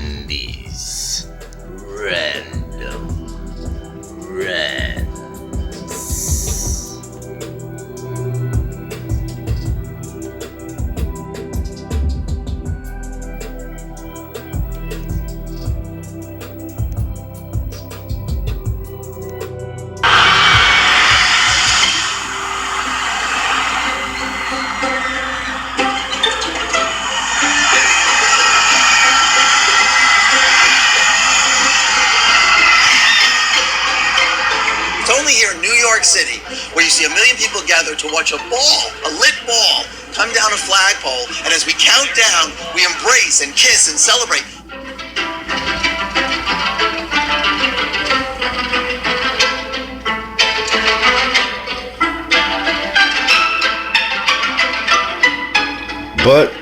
Randy's Random Rants. Here in New York City, where you see 1 million people gather to watch a ball, a lit ball, come down a flagpole, and as we count down, we embrace and kiss and celebrate. But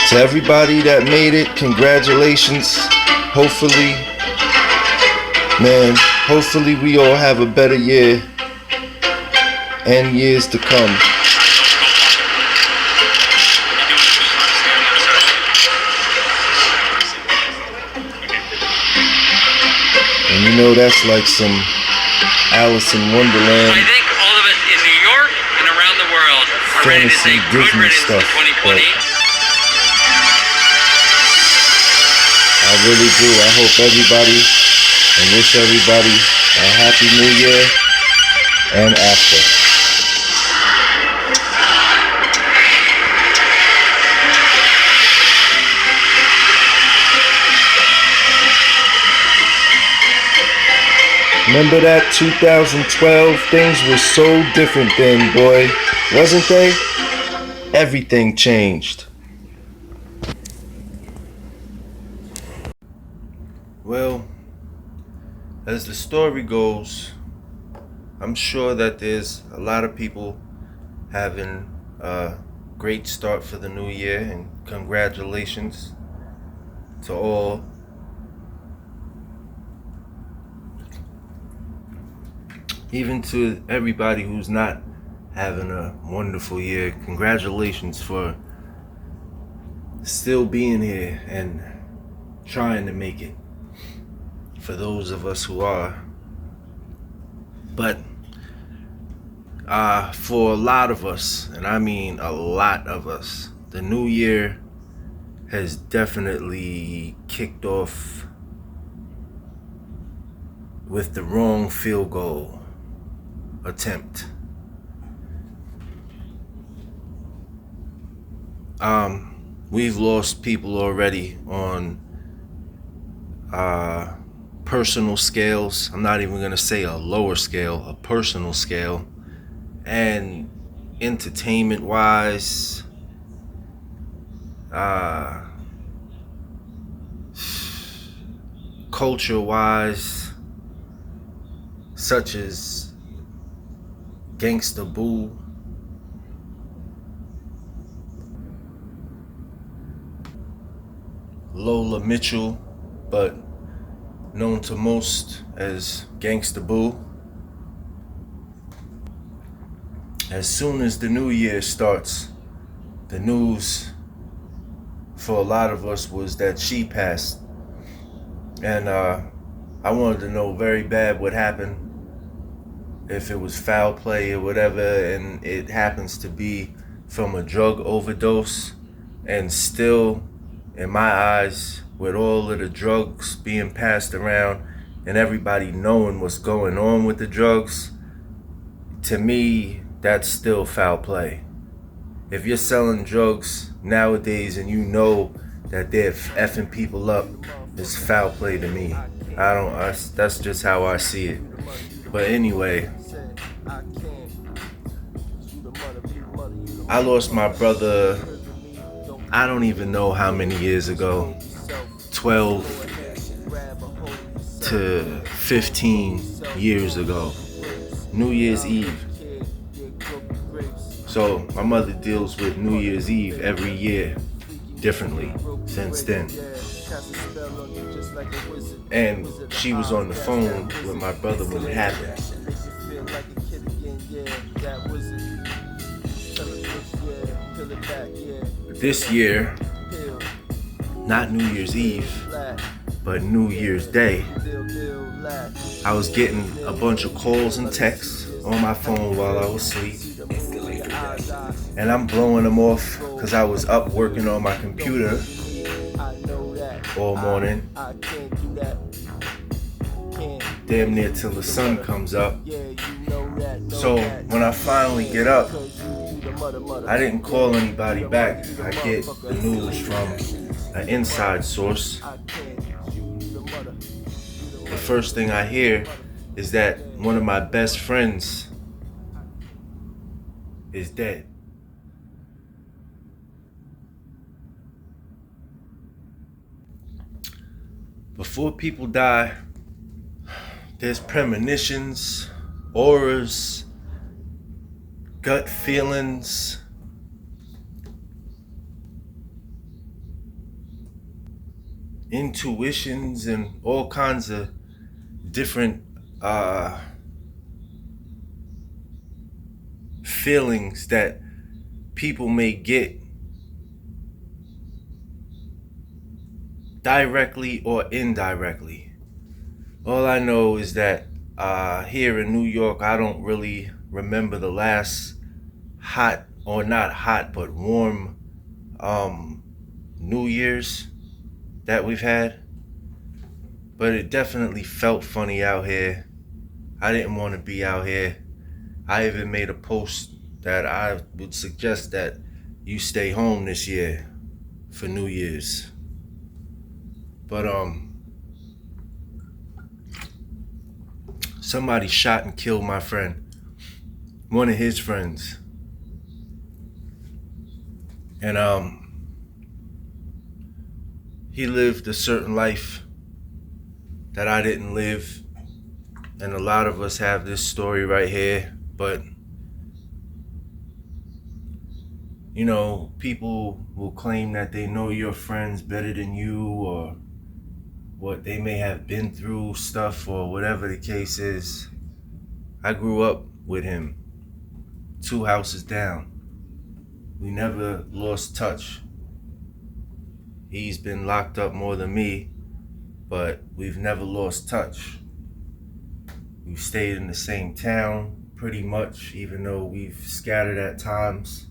to everybody that made it, congratulations. Hopefully we all have a better year and years to come. And you know that's like some Alice in Wonderland. I think all of us in New York and around the world are ready to say good riddance to 2020. I really do. I hope everybody and wish everybody a happy new year and after. Remember that 2012? Things were so different then, boy. Wasn't they? Everything changed. Well, as the story goes, I'm sure that there's a lot of people having a great start for the new year, and congratulations to all. Even to everybody who's not having a wonderful year, congratulations for still being here and trying to make it. For those of us who are. But for a lot of us, and I mean a lot of us, the new year has definitely kicked off with the wrong field goal attempt. We've lost people already on personal scales. I'm not even going to say a lower scale, a personal scale. And entertainment wise, culture wise, such as Gangsta Boo, Lola Mitchell, but known to most as Gangsta Boo. As soon as the new year starts, the news for a lot of us was that she passed. And I wanted to know very bad what happened, if it was foul play or whatever, and it happens to be from a drug overdose. And still, in my eyes, with all of the drugs being passed around and everybody knowing what's going on with the drugs, to me, that's still foul play. If you're selling drugs nowadays and you know that they're effing people up, it's foul play to me. That's just how I see it. But anyway, I lost my brother, I don't even know how many years ago, 12 to 15 years ago, New Year's Eve. So my mother deals with New Year's Eve every year differently since then. And she was on the phone with my brother when it happened. This year, not New Year's Eve, but New Year's Day, I was getting a bunch of calls and texts on my phone while I was asleep. And I'm blowing them off because I was up working on my computer all morning, damn near till the sun comes up. So when I finally get up, I didn't call anybody back. I get the news from an inside source. The first thing I hear is that one of my best friends is dead. Before people die, there's premonitions, auras, gut feelings, intuitions, and all kinds of different feelings that people may get directly or indirectly. All I know is that here in New York, I don't really remember the last hot, or not hot, but warm New Year's that we've had. But it definitely felt funny out here. I didn't want to be out here. I even made a post that I would suggest that you stay home this year for New Year's. But somebody shot and killed my friend, one of his friends. And he lived a certain life that I didn't live. And a lot of us have this story right here. But, you know, people will claim that they know your friends better than you, or what they may have been through stuff, or whatever the case is. I grew up with him 2 houses down. We never lost touch. He's been locked up more than me, but we've never lost touch. We've stayed in the same town pretty much, even though we've scattered at times.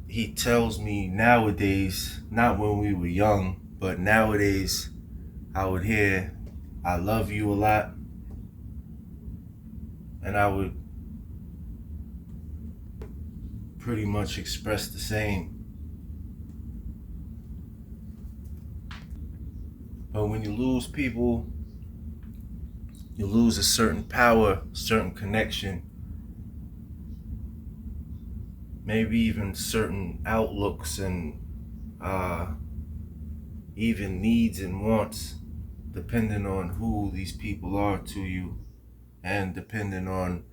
He tells me nowadays, not when we were young, but nowadays I would hear, "I love you a lot," and I would pretty much express the same. But when you lose people, you lose a certain power, certain connection, maybe even certain outlooks, and even needs and wants, depending on who these people are to you, and depending on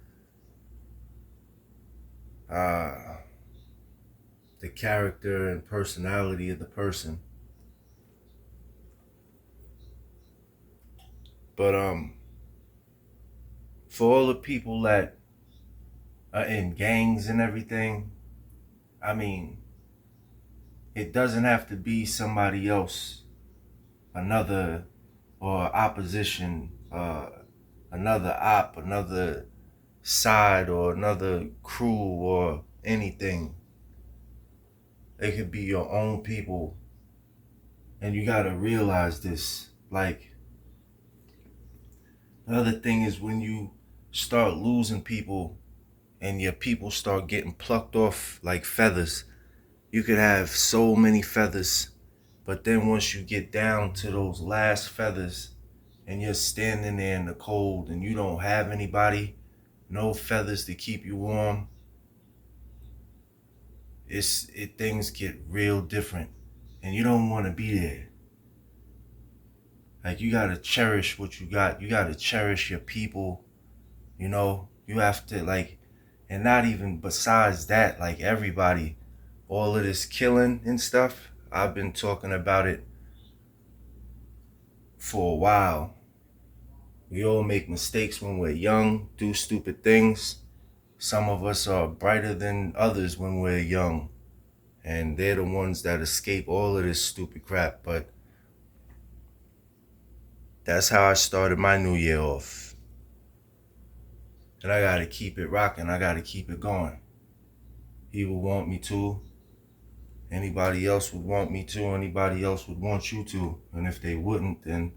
the character and personality of the person. But for all the people that are in gangs and everything, I mean, it doesn't have to be somebody else, another, or opposition, another op, another side, or another crew, or anything. It could be your own people. And you gotta realize this. Like, the other thing is, when you start losing people and your people start getting plucked off like feathers, you could have so many feathers, but then once you get down to those last feathers and you're standing there in the cold and you don't have anybody, no feathers to keep you warm, things get real different, and you don't want to be there. Like, you gotta cherish what you got. You gotta cherish your people. You know, you have to, like, and not even besides that, like, everybody, all of this killing and stuff, I've been talking about it for a while. We all make mistakes when we're young, do stupid things. Some of us are brighter than others when we're young. And they're the ones that escape all of this stupid crap. But that's how I started my new year off. And I gotta keep it rocking. I gotta keep it going. He would want me to. Anybody else would want me to. Anybody else would want you to. And if they wouldn't, then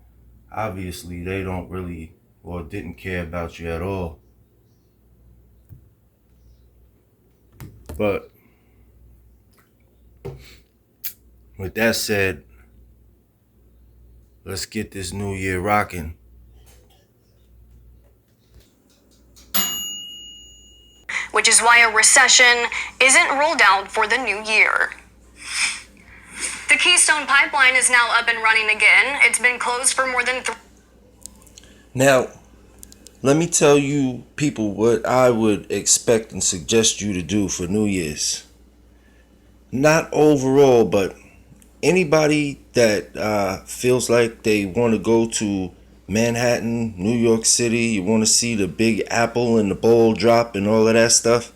obviously they don't really or didn't care about you at all. But with that said, let's get this new year rocking. Which is why a recession isn't ruled out for the new year. The Keystone Pipeline is now up and running again. It's been closed for more than Now, let me tell you people what I would expect and suggest you to do for New Year's. Not overall, but anybody that feels like they want to go to Manhattan, New York City, you want to see the Big Apple and the ball drop and all of that stuff.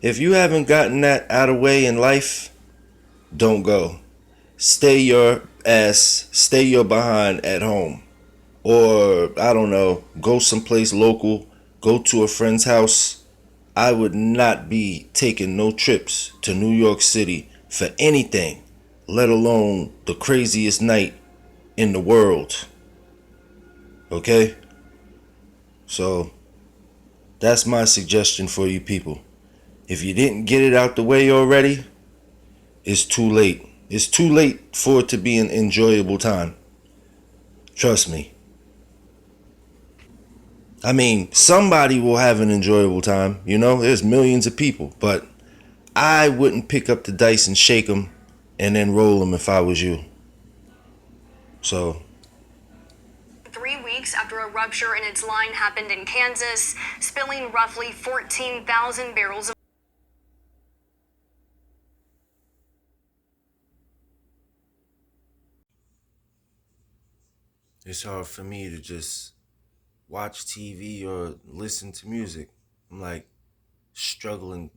If you haven't gotten that out of the way in life, don't go. Stay your behind at home. Or, I don't know, go someplace local, go to a friend's house. I would not be taking no trips to New York City for anything, let alone the craziest night in the world. Okay? So, that's my suggestion for you people. If you didn't get it out the way already, it's too late. It's too late for it to be an enjoyable time. Trust me. I mean, somebody will have an enjoyable time, you know? There's millions of people, but I wouldn't pick up the dice and shake them and then roll them if I was you. So 3 weeks after a rupture in its line happened in Kansas, spilling roughly 14,000 barrels of it's hard for me to just watch TV or listen to music. I'm like struggling,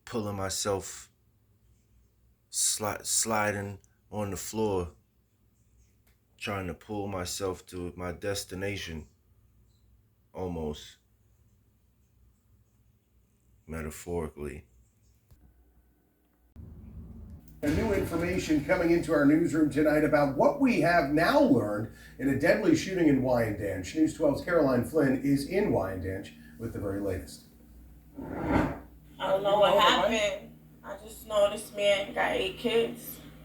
pulling myself, sliding on the floor, trying to pull myself to my destination, almost metaphorically. New information coming into our newsroom tonight about what we have now learned in a deadly shooting in Wyandanch. News 12's Caroline Flynn is in Wyandanch with the very latest. I don't know what happened. I just know this man got 8 kids,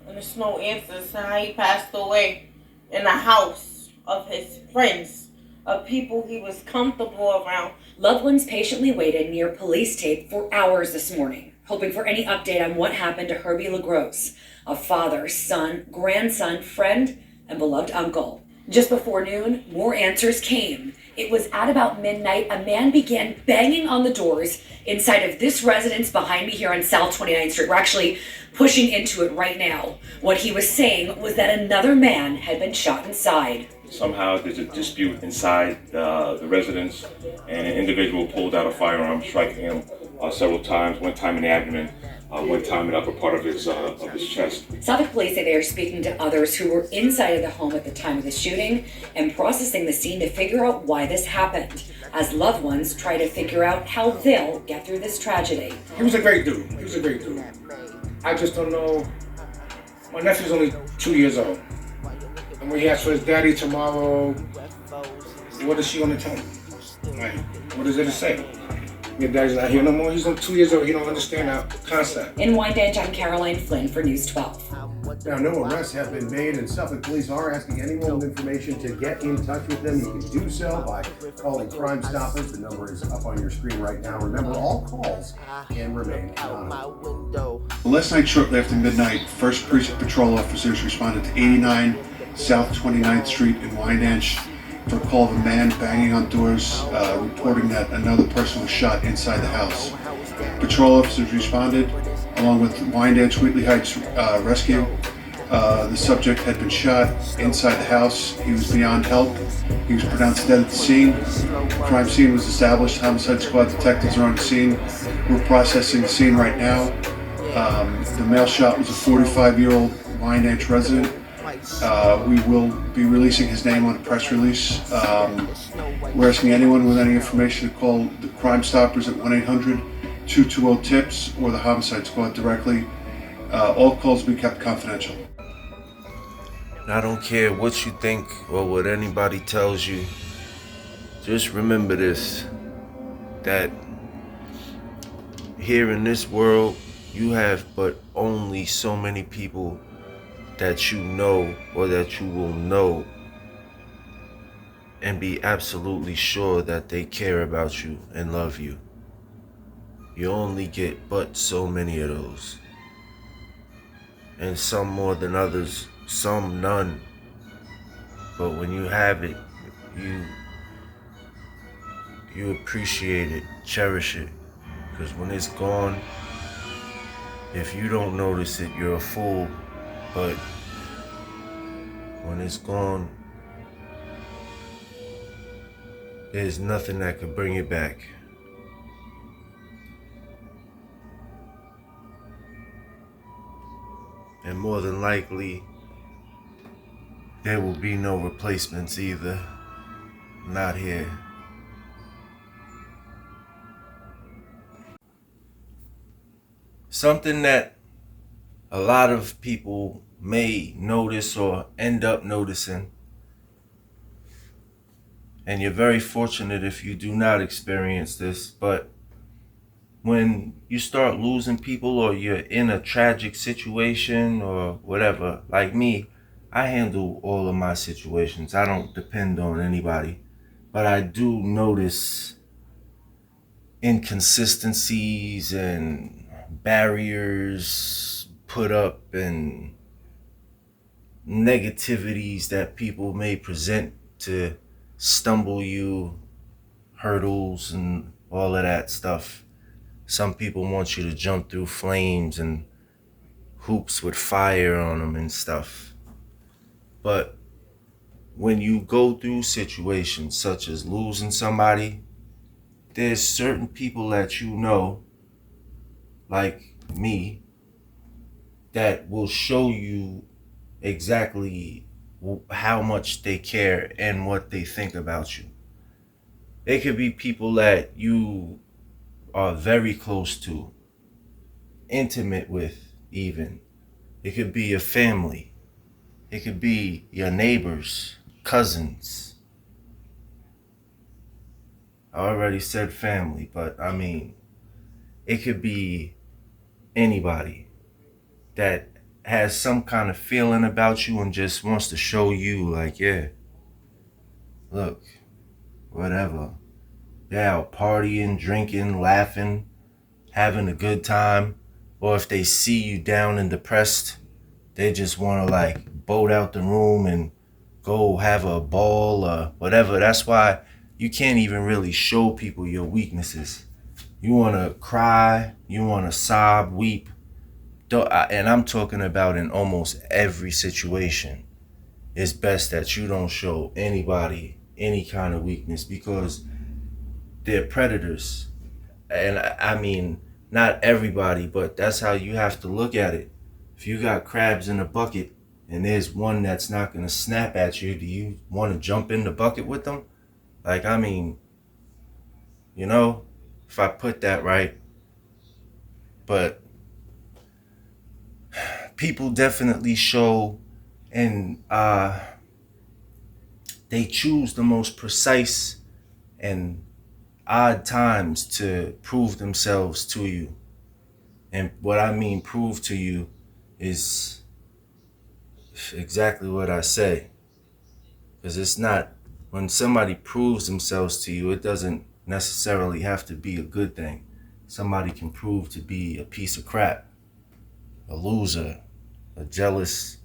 and there's no answers to how he passed away in the house of his friends, of people he was comfortable around. Loved ones patiently waited near police tape for hours this morning, hoping for any update on what happened to Herbie LaGrosse, a father, son, grandson, friend, and beloved uncle. Just before noon, more answers came. It was at about midnight, a man began banging on the doors inside of this residence behind me here on South 29th Street. We're actually pushing into it right now. What he was saying was that another man had been shot inside. Somehow there's a dispute inside the residence, and an individual pulled out a firearm, striking him several times, one time in the abdomen, one time in the upper part of his chest. Suffolk police say they are speaking to others who were inside of the home at the time of the shooting and processing the scene to figure out why this happened, as loved ones try to figure out how they'll get through this tragedy. He was a great dude. I just don't know. My nephew's only 2 years old. And when he asks for his daddy tomorrow, what is she gonna tell him? Like, what is it to say? Your daddy's not here no more. He's only 2 years old. He don't understand that concept. In Wyandanch, I'm Caroline Flynn for News 12. Now, no arrests have been made, and Suffolk police are asking anyone with information to get in touch with them. You can do so by calling Crime Stoppers. The number is up on your screen right now. Remember, all calls can remain anonymous. Last night, shortly after midnight, 1st Precinct Patrol officers responded to 89 South 29th Street in Wyandanch for a call of a man banging on doors, reporting that another person was shot inside the house. Patrol officers responded, along with Wyandanch Wheatley Heights Rescue. The subject had been shot inside the house. He was beyond help. He was pronounced dead at the scene. Crime scene was established. Homicide squad detectives are on the scene. We're processing the scene right now. The male shot was a 45-year-old Wyandanch resident. We will be releasing his name on a press release. We're asking anyone with any information to call the Crime Stoppers at 1-800-220-TIPS or the Homicide Squad directly. All calls will be kept confidential. I don't care what you think or what anybody tells you. Just remember this, that here in this world, you have but only so many people that you know or that you will know and be absolutely sure that they care about you and love you. You only get but so many of those. And some more than others, some none. But when you have it, you appreciate it, cherish it. Because when it's gone, if you don't notice it, you're a fool. But when it's gone, there's nothing that could bring it back. And more than likely, there will be no replacements either. Not here. Something that a lot of people may notice or end up noticing, and you're very fortunate if you do not experience this, but when you start losing people or you're in a tragic situation or whatever, like me, I handle all of my situations. I don't depend on anybody, but I do notice inconsistencies and barriers put up and negativities that people may present to stumble you, hurdles and all of that stuff. Some people want you to jump through flames and hoops with fire on them and stuff. But when you go through situations such as losing somebody, there's certain people that you know, like me, that will show you exactly how much they care and what they think about you. It could be people that you are very close to, intimate with even. It could be your family. It could be your neighbors, cousins. I already said family, but I mean, it could be anybody that has some kind of feeling about you and just wants to show you like, yeah, look, whatever. They're out partying, drinking, laughing, having a good time. Or if they see you down and depressed, they just want to like boat out the room and go have a ball or whatever. That's why you can't even really show people your weaknesses. You want to cry, you want to sob, weep. And I'm talking about in almost every situation. It's best that you don't show anybody any kind of weakness because they're predators. And I mean, not everybody, but that's how you have to look at it. If you got crabs in a bucket and there's one that's not going to snap at you, do you want to jump in the bucket with them? Like, I mean, you know, if I put that right. But people definitely show and they choose the most precise and odd times to prove themselves to you. And what I mean prove to you is exactly what I say. Because it's not, when somebody proves themselves to you, it doesn't necessarily have to be a good thing. Somebody can prove to be a piece of crap, a loser, a jealous,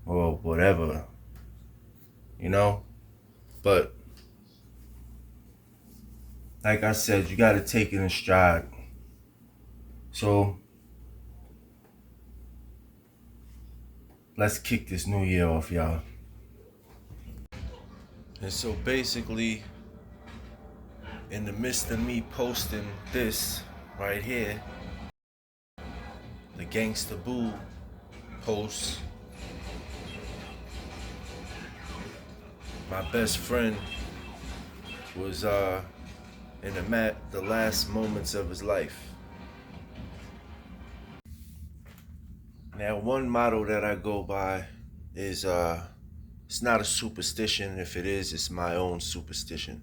or whatever, you know? But like I said, you got to take it in stride. So let's kick this new year off, y'all. And so basically, in the midst of me posting this right here, Gangsta Boo post. My best friend was in the last moments of his life. Now, one motto that I go by is it's not a superstition. If it is, it's my own superstition.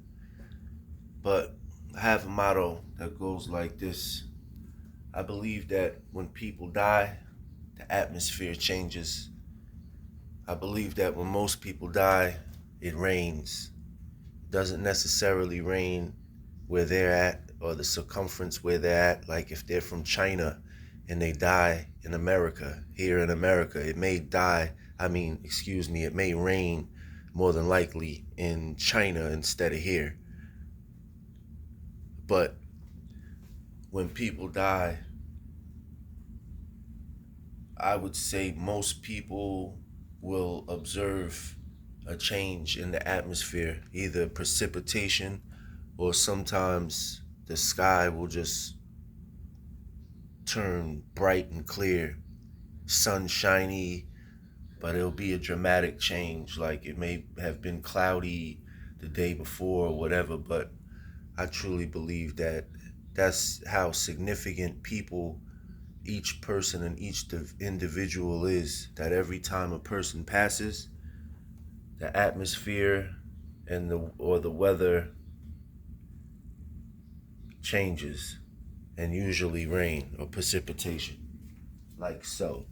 But I have a motto that goes like this. I believe that when people die, the atmosphere changes. I believe that when most people die, it rains. It doesn't necessarily rain where they're at or the circumference where they're at. Like if they're from China and they die in America, here in America, it may rain more than likely in China instead of here. But when people die, I would say most people will observe a change in the atmosphere, either precipitation or sometimes the sky will just turn bright and clear, sunshiny, but it'll be a dramatic change. Like it may have been cloudy the day before or whatever, but I truly believe that that's how significant each person and each individual is, that every time a person passes, the atmosphere and the weather changes, and usually rain or precipitation, like so.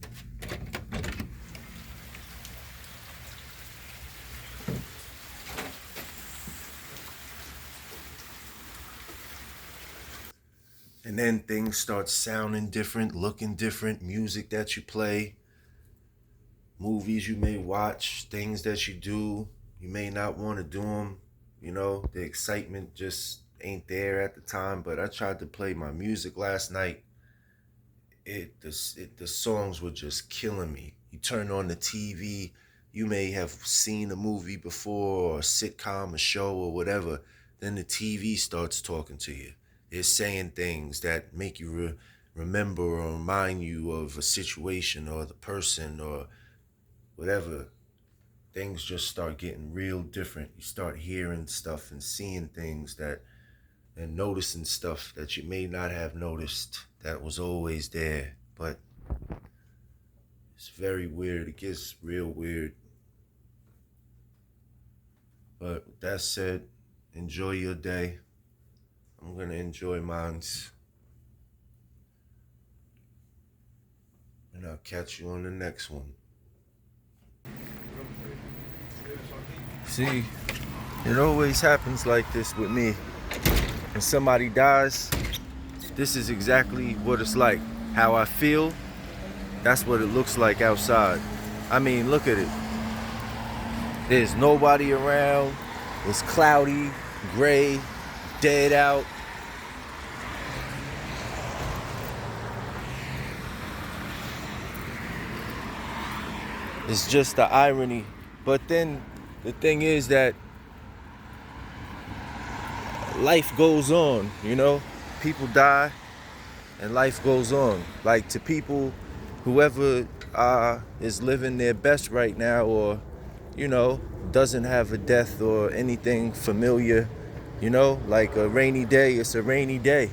And then things start sounding different, looking different, music that you play, movies you may watch, things that you do, you may not want to do them. You know, the excitement just ain't there at the time. But I tried to play my music last night. The songs were just killing me. You turn on the TV, you may have seen a movie before or a sitcom, a show or whatever. Then the TV starts talking to you. It's saying things that make you remember or remind you of a situation or the person or whatever. Things just start getting real different. You start hearing stuff and seeing things and noticing stuff that you may not have noticed that was always there. But it's very weird. It gets real weird. But with that said, enjoy your day. I'm going to enjoy mine. And I'll catch you on the next one. See, it always happens like this with me. When somebody dies, this is exactly what it's like. How I feel, that's what it looks like outside. I mean, look at it. There's nobody around. It's cloudy, gray, dead out. It's just the irony. But then the thing is that life goes on, you know? People die and life goes on. Like to people, whoever is living their best right now or, you know, doesn't have a death or anything familiar, you know, like a rainy day, it's a rainy day.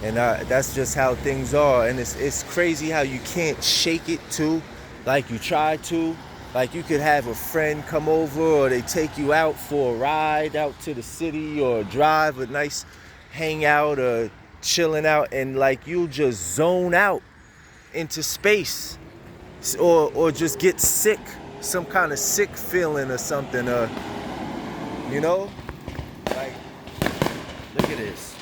And that's just how things are. And it's crazy how you can't shake it too. Like you try to, like you could have a friend come over or they take you out for a ride out to the city or drive a nice hangout or chilling out and like you'll just zone out into space or just get sick, some kind of sick feeling or something, you know? Like, look at this.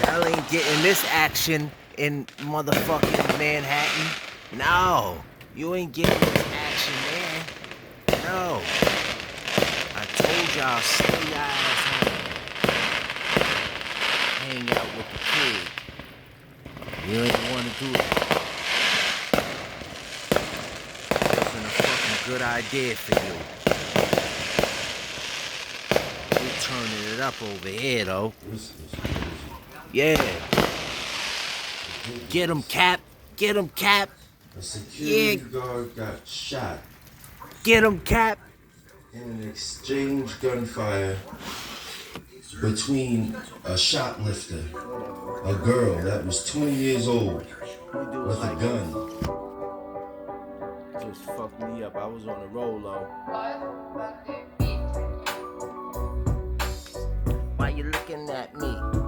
Y'all ain't getting this action in motherfucking Manhattan. No. You ain't getting this action, man. No. I told y'all, stay your ass home. Hang out with the kid. You ain't want to do it. Wasn't a fucking good idea for you. We're turning it up over here, though. Yeah. Get him, Cap. Get him, Cap. A security guard got shot Get him, Cap. in an exchange gunfire between a shoplifter, a girl that was 20 years old, with a gun. Just fucked me up. I was on the roll, though. Why you looking at me?